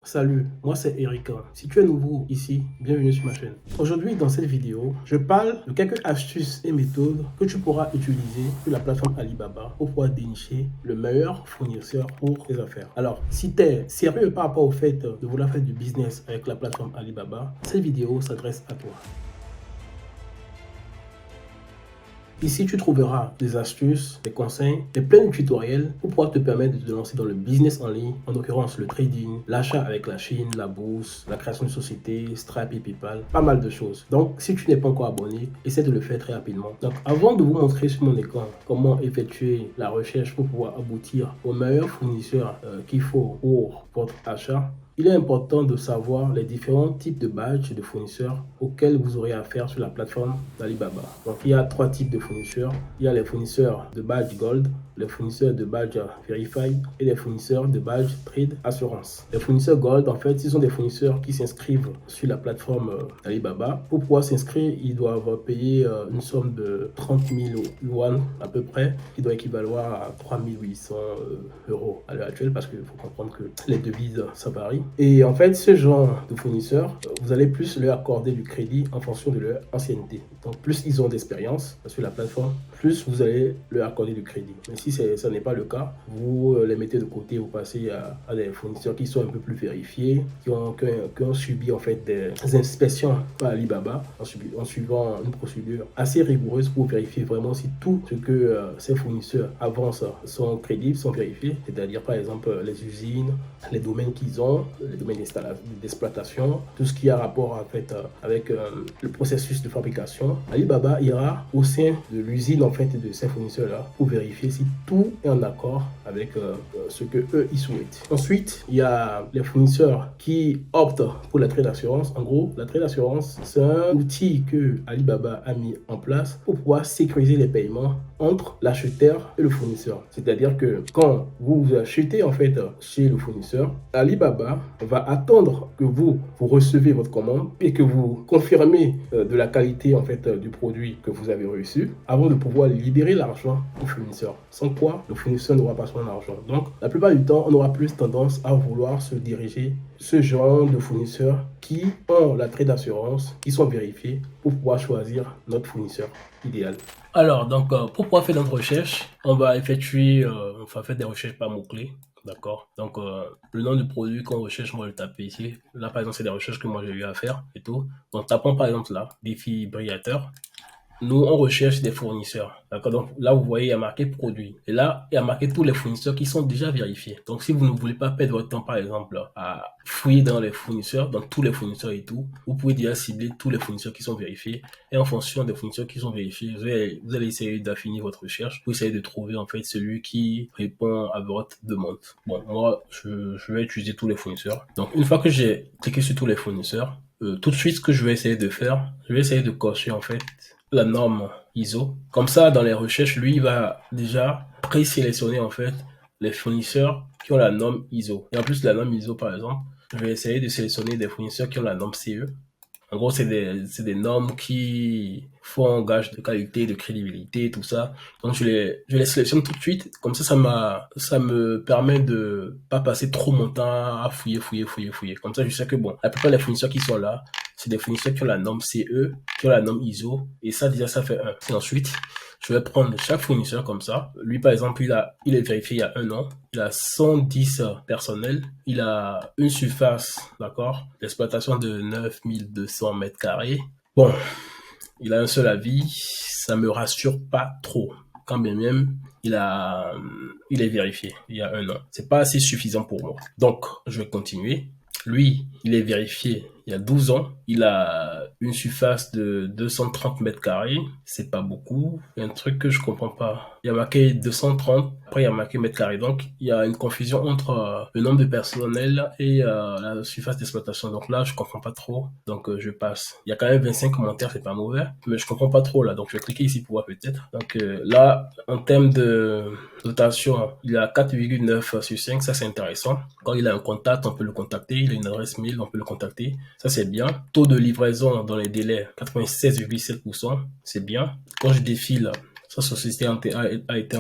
Salut, moi c'est Erika. Si tu es nouveau ici, bienvenue sur ma chaîne. Aujourd'hui, dans cette vidéo, je parle de quelques astuces et méthodes que tu pourras utiliser sur la plateforme Alibaba pour pouvoir dénicher le meilleur fournisseur pour tes affaires. Alors, si tu es sérieux par rapport au fait de vouloir faire du business avec la plateforme Alibaba, cette vidéo s'adresse à toi. Ici, tu trouveras des astuces, des conseils, des plein de tutoriels pour pouvoir te permettre de te lancer dans le business en ligne, en l'occurrence le trading, l'achat avec la Chine, la bourse, la création de société, Stripe et PayPal, pas mal de choses. Donc, si tu n'es pas encore abonné, essaie de le faire très rapidement. Donc, avant de vous montrer sur mon écran comment effectuer la recherche pour pouvoir aboutir au meilleur fournisseur qu'il faut pour votre achat, il est important de savoir les différents types de badges de fournisseurs auxquels vous aurez affaire sur la plateforme d'Alibaba. Donc, il y a trois types de fournisseurs. Il y a les fournisseurs de badge Gold, les fournisseurs de badge Verified et les fournisseurs de badge Trade Assurance. Les fournisseurs Gold, en fait, ils sont des fournisseurs qui s'inscrivent sur la plateforme d'Alibaba. Pour pouvoir s'inscrire, ils doivent payer une somme de 30 000 yuan à peu près, qui doit équivaloir à 3 800 euros à l'heure actuelle, parce qu'il faut comprendre que les devises, ça varie. Et en fait, ce genre de fournisseurs, vous allez plus leur accorder du crédit en fonction de leur ancienneté. Donc, plus ils ont d'expérience sur la plateforme, plus vous allez leur accorder du crédit. Mais si ça n'est pas le cas, vous les mettez de côté, vous passez à des fournisseurs qui sont un peu plus vérifiés, qui ont subi en fait des inspections par Alibaba en suivant une procédure assez rigoureuse pour vérifier vraiment si tout ce que ces fournisseurs avancent sont crédibles, sont vérifiés. C'est-à-dire par exemple les usines, les domaines qu'ils ont, les domaines d'exploitation, tout ce qui a rapport en fait avec le processus de fabrication. Alibaba ira au sein de l'usine en fait de ces fournisseurs-là pour vérifier si tout est en accord avec ce que eux ils souhaitent. Ensuite, il y a les fournisseurs qui optent pour la trade assurance. En gros, la trade assurance, c'est un outil que Alibaba a mis en place pour pouvoir sécuriser les paiements entre l'acheteur et le fournisseur. C'est-à-dire que quand vous achetez en fait chez le fournisseur, Alibaba va attendre que vous recevez votre commande et que vous confirmez de la qualité en fait du produit que vous avez reçu avant de pouvoir libérer l'argent au fournisseur. Sans quoi, le fournisseur n'aura pas son argent. Donc, la plupart du temps, on aura plus tendance à vouloir se diriger ce genre de fournisseurs qui ont la trade d'assurance, qui sont vérifiés pour pouvoir choisir notre fournisseur idéal. Alors, donc, pour pouvoir faire notre recherche, on va effectuer, faire des recherches par mots-clés. D'accord. Donc, le nom du produit qu'on recherche, moi, je le tape ici. Là, par exemple, c'est des recherches que moi, j'ai eu à faire et tout. Donc, tapons par exemple là, défi brillateur. Nous, on recherche des fournisseurs. D'accord. Donc, là, vous voyez, il y a marqué produit. Et là, il y a marqué tous les fournisseurs qui sont déjà vérifiés. Donc, si vous ne voulez pas perdre votre temps, par exemple, à fouiller dans les fournisseurs, dans tous les fournisseurs et tout, vous pouvez déjà cibler tous les fournisseurs qui sont vérifiés. Et en fonction des fournisseurs qui sont vérifiés, vous allez essayer d'affiner votre recherche pour essayer de trouver, en fait, celui qui répond à votre demande. Bon, moi, je vais utiliser tous les fournisseurs. Donc, une fois que j'ai cliqué sur tous les fournisseurs, tout de suite, ce que je vais essayer de faire, je vais essayer de cocher, en fait, la norme ISO. Comme ça, dans les recherches, lui, il va déjà présélectionner en fait les fournisseurs qui ont la norme ISO. Et en plus, la norme ISO, par exemple, je vais essayer de sélectionner des fournisseurs qui ont la norme CE. En gros, c'est des normes qui font gage de qualité, de crédibilité, tout ça. Donc, je les sélectionne tout de suite. Comme ça me permet de pas passer trop mon temps à fouiller. Comme ça, je sais que bon, la plupart des fournisseurs qui sont là, c'est des fournisseurs qui ont la norme CE, qui ont la norme ISO. Et ça, déjà, ça fait un. Et ensuite, je vais prendre chaque fournisseur comme ça. Lui, par exemple, il est vérifié il y a un an. Il a 110 personnels. Il a une surface, d'accord, d'exploitation de 9200 mètres carrés. Bon, il a un seul avis. Ça me rassure pas trop. Quand bien même, il est vérifié il y a un an. C'est pas assez suffisant pour moi. Donc, je vais continuer. Lui, il est vérifié il y a 12 ans. Il a une surface de 230 mètres carrés. C'est pas beaucoup. Il y a un truc que je comprends pas. Il y a marqué 230. Après, il y a marqué mètres carrés. Donc, il y a une confusion entre le nombre de personnel et la surface d'exploitation. Donc là, je comprends pas trop. Donc, je passe. Il y a quand même 25 commentaires. C'est pas mauvais. Mais je comprends pas trop là. Donc, je vais cliquer ici pour voir peut-être. Donc, là, en termes de notation, il a 4,9 sur 5. Ça, c'est intéressant. Quand il a un contact, on peut le contacter. Il a une adresse mail, on peut le contacter. Ça, c'est bien. Taux de livraison dans les délais, 96,7%. C'est bien. Quand je défile, sa société a été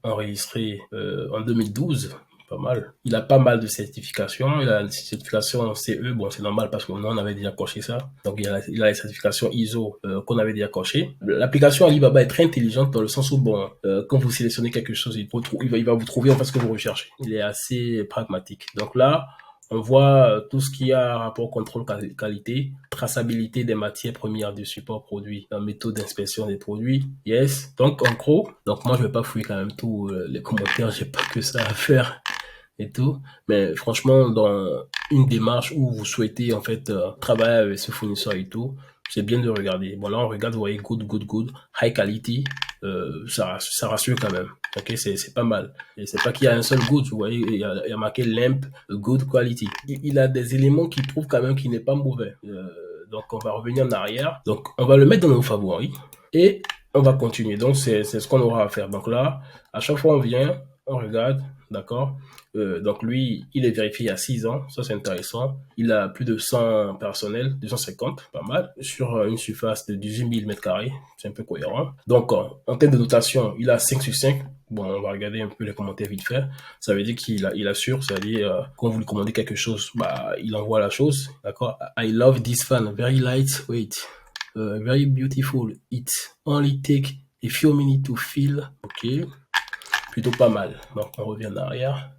enregistrée en 2012. pas mal. Il a pas mal de certifications. Il a une certification CE. Bon, c'est normal parce que nous, on avait déjà coché ça. Donc, il a les certifications ISO qu'on avait déjà coché. L'application Alibaba est très intelligente dans le sens où, bon, quand vous sélectionnez quelque chose, il va vous trouver en fait ce que vous recherchez. Il est assez pragmatique. Donc là, on voit tout ce qui a rapport contrôle qualité, traçabilité des matières premières du support produit, la méthode d'inspection des produits. Yes. Donc, en gros, donc moi, je vais pas fouiller quand même tous les commentaires. J'ai pas que ça à faire et tout. Mais franchement, dans une démarche où vous souhaitez en fait travailler avec ce fournisseur et tout, c'est bien de regarder. Bon là, on regarde, vous voyez, good, high quality, ça rassure quand même. Ok, c'est pas mal. Et c'est pas qu'il y a un seul good, vous voyez, il y a marqué lamp, good quality. Il a des éléments qui prouvent quand même qu'il n'est pas mauvais. Donc on va revenir en arrière. Donc on va le mettre dans nos favoris et on va continuer. Donc c'est ce qu'on aura à faire. Donc là, à chaque fois on vient, on regarde, d'accord. Donc lui, il est vérifié il y a 6 ans, ça c'est intéressant. Il a plus de 100 personnels, 250, pas mal, sur une surface de 18 000 m², c'est un peu cohérent. Donc en termes de notation, il a 5 sur 5. Bon, on va regarder un peu les commentaires vite fait. Ça veut dire il assure, c'est-à-dire quand vous lui commandez quelque chose, bah il envoie la chose, d'accord. I love this fan, very lightweight, very beautiful. It only take a few minutes to fill. Ok, plutôt pas mal. Donc on revient en arrière.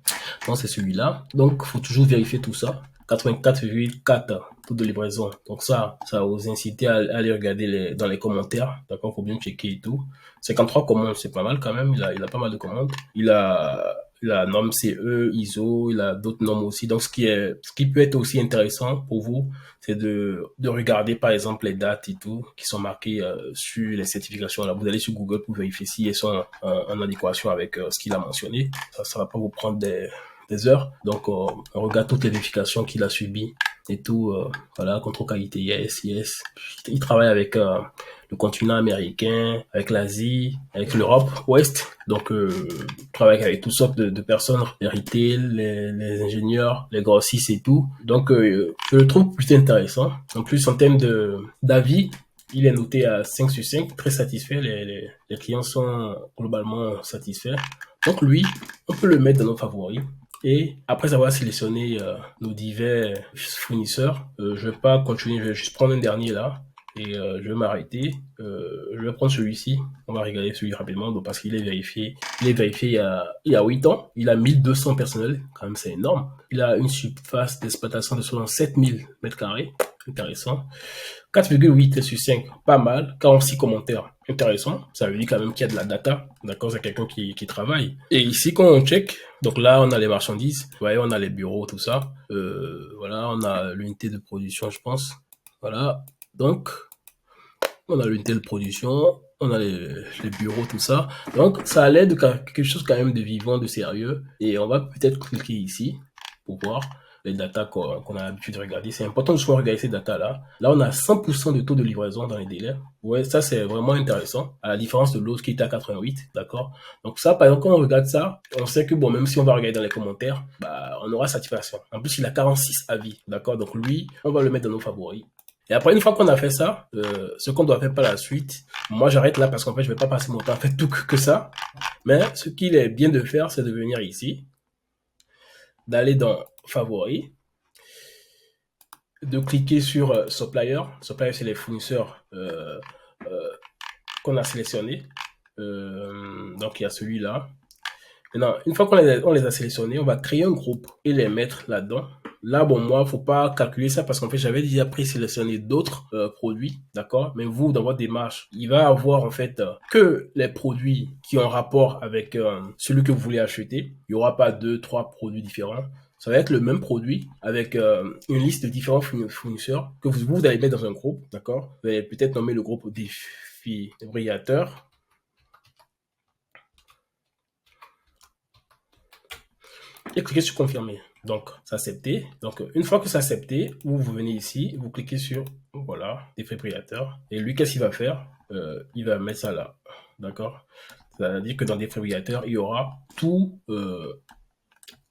Non, c'est celui-là. Donc, il faut toujours vérifier tout ça. 84,4 taux de livraison. Donc ça va vous inciter à aller regarder dans les commentaires. D'accord, faut bien checker et tout. 53 commandes, c'est pas mal quand même. Il a pas mal de commandes. Il a la norme CE, ISO, il a d'autres normes aussi. Donc, ce qui peut être aussi intéressant pour vous, c'est de regarder, par exemple, les dates et tout, qui sont marquées sur les certifications. Là, vous allez sur Google pour vérifier si elles sont en adéquation avec ce qu'il a mentionné. Ça va pas vous prendre des heures. Donc, on regarde toutes les vérifications qu'il a subies et tout. Voilà, contrôle qualité, yes. Il travaille avec le continent américain, avec l'Asie, avec l'Europe ouest. Donc, il travaille avec toutes sortes de personnes, les retail, les ingénieurs, les grossistes et tout. Donc, je le trouve plutôt intéressant. En plus, en termes d'avis, il est noté à 5 sur 5, très satisfait. Les clients sont globalement satisfaits. Donc, lui, on peut le mettre dans nos favoris. Et après avoir sélectionné nos divers fournisseurs, je vais pas continuer, je vais juste prendre un dernier là et je vais m'arrêter. Je vais prendre celui-ci. On va regarder celui rapidement donc, parce qu'il est vérifié. Il est vérifié il y a 8 ans. Il a 1200 personnels, quand même c'est énorme. Il a une surface d'exploitation de 67 000 m². Intéressant. 4,8 sur 5, pas mal. 46 commentaires, intéressant. Ça veut dire quand même qu'il y a de la data. D'accord, c'est quelqu'un qui travaille. Et ici, quand on check, donc là, on a les marchandises. Vous voyez, on a les bureaux, tout ça. Voilà, on a l'unité de production, je pense. Voilà. Donc, on a l'unité de production. On a les bureaux, tout ça. Donc, ça a l'air de quelque chose quand même de vivant, de sérieux. Et on va peut-être cliquer ici pour voir les datas qu'on a l'habitude de regarder. C'est important de souvent regarder ces datas-là. Là, on a 100% de taux de livraison dans les délais. Ouais, ça, c'est vraiment intéressant. À la différence de l'autre qui était à 88, d'accord? Donc ça, par exemple, quand on regarde ça, on sait que, bon, même si on va regarder dans les commentaires, bah, on aura satisfaction. En plus, il a 46 avis, d'accord? Donc lui, on va le mettre dans nos favoris. Et après, une fois qu'on a fait ça, ce qu'on doit faire par la suite, moi, j'arrête là parce qu'en fait, je vais pas passer mon temps à faire tout que ça. Mais ce qu'il est bien de faire, c'est de venir ici, d'aller dans favoris, de cliquer sur supplier. Supplier, c'est les fournisseurs qu'on a sélectionnés. Donc, il y a celui-là. Maintenant, une fois qu'on les a sélectionnés, on va créer un groupe et les mettre là-dedans. Là, bon, moi, faut pas calculer ça parce qu'en fait, j'avais déjà présélectionné d'autres produits, d'accord? Mais vous, dans votre démarche, il va avoir en fait que les produits qui ont rapport avec celui que vous voulez acheter. Il y aura pas 2, 3 produits différents. Ça va être le même produit avec une liste de différents fournisseurs que vous allez mettre dans un groupe, d'accord? Vous allez peut-être nommer le groupe défibrillateur. Et cliquez sur confirmer. Donc, c'est accepté. Donc, une fois que c'est accepté, vous venez ici, vous cliquez sur, voilà, défibrillateur. Et lui, qu'est-ce qu'il va faire? Il va mettre ça là. D'accord? Ça veut dire que dans défibrillateur, il y aura tous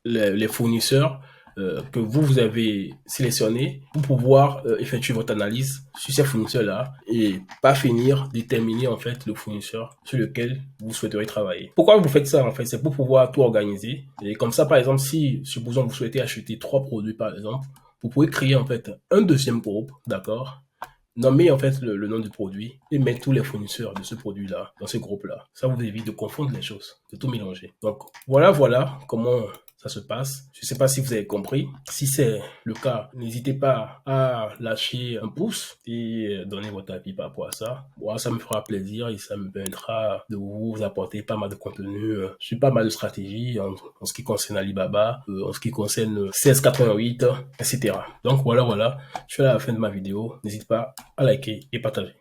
les fournisseurs que vous avez sélectionnés pour pouvoir effectuer votre analyse sur ces fournisseurs-là et pas finir déterminer en fait le fournisseur sur lequel vous souhaiteriez travailler. Pourquoi vous faites ça en fait? C'est pour pouvoir tout organiser. Et comme ça, par exemple, si supposons vous souhaitez acheter 3 produits par exemple, vous pouvez créer en fait un deuxième groupe, d'accord? Nommer en fait le nom du produit et mettre tous les fournisseurs de ce produit-là dans ce groupe-là. Ça vous évite de confondre les choses, de tout mélanger. Donc voilà comment ça se passe. Je ne sais pas si vous avez compris. Si c'est le cas, n'hésitez pas à lâcher un pouce et donner votre avis par rapport à ça. Moi, ça me fera plaisir et ça me permettra de vous apporter pas mal de contenu sur pas mal de stratégies en ce qui concerne Alibaba, en ce qui concerne 1688, etc. Donc voilà. Je suis à la fin de ma vidéo. N'hésite pas à liker et partager.